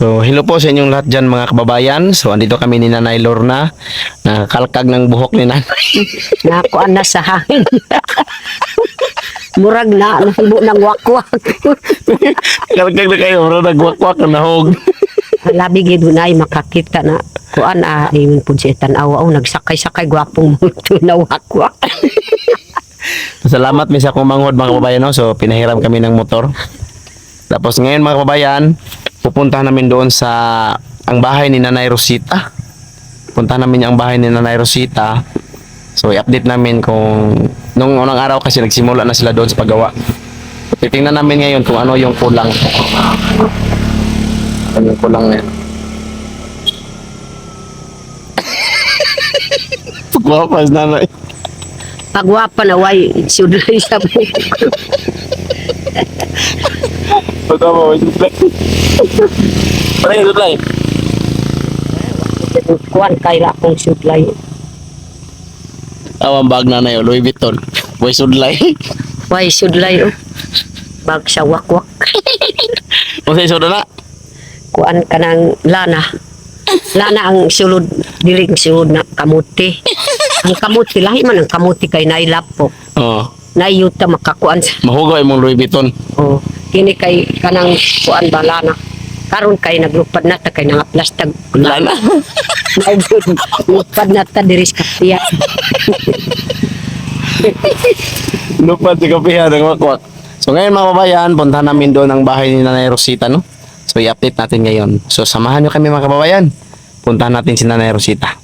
So, hello po sa inyong lahat dyan mga kababayan. So, andito kami ni Nanay Lorna. Nakakalkag ng buhok ni Nanay. Nakuan na sa hangin. Murag na, nahibo ng wakwak. Kalkag na kayo, bro. Nagwakwak na nahog. Labi gid na makakita na kuan iyon pud si tan-awa nagsakay-sakay gwapong multo na wakwak. Salamat mi sa kumanghod mga kababayan. No? So, pinahiram kami ng motor. Tapos ngayon mga kababayan, pupunta namin doon sa ang bahay ni Nanay Rosita. Punta namin ang bahay ni Nanay Rosita. So, i-update namin kung nung unang araw kasi nagsimula na sila doon sa paggawa. So, titingnan namin ngayon kung ano yung kulang. Ano yung kulang na yan. Pagwapas Nanay. Pagwapa na way sudlay sa buhok. Pagwapas, may sutlay. Parang yung sutlay. Kuan kay la akong sudlay. Awang bag Nanay, Louis Vuitton. Boy sudlay. Way sudlay bag sa wakwak. Kung sa isodo na. Kuan kanang lana. Lana ang sulod diling sulod na kamuti. Ang kamuti lahi man ang kamuti kay nailapok. Oo. Nayuta makakuan sa Mahugaw imong Louis Vuitton. oh kini kay kanang kuan balana. Karon kay naglupad na ta kay nangaplas tag Lana. Naugod. Lupad na ta diri sa kapiya. Lupad si kapihan ng wakwak. So ngayon mga kababayan, punta namin doon ang bahay ni Nanay Rosita, no? So i-update natin ngayon. So samahan nyo kami mga kababayan. Puntahan natin si Nanay Rosita.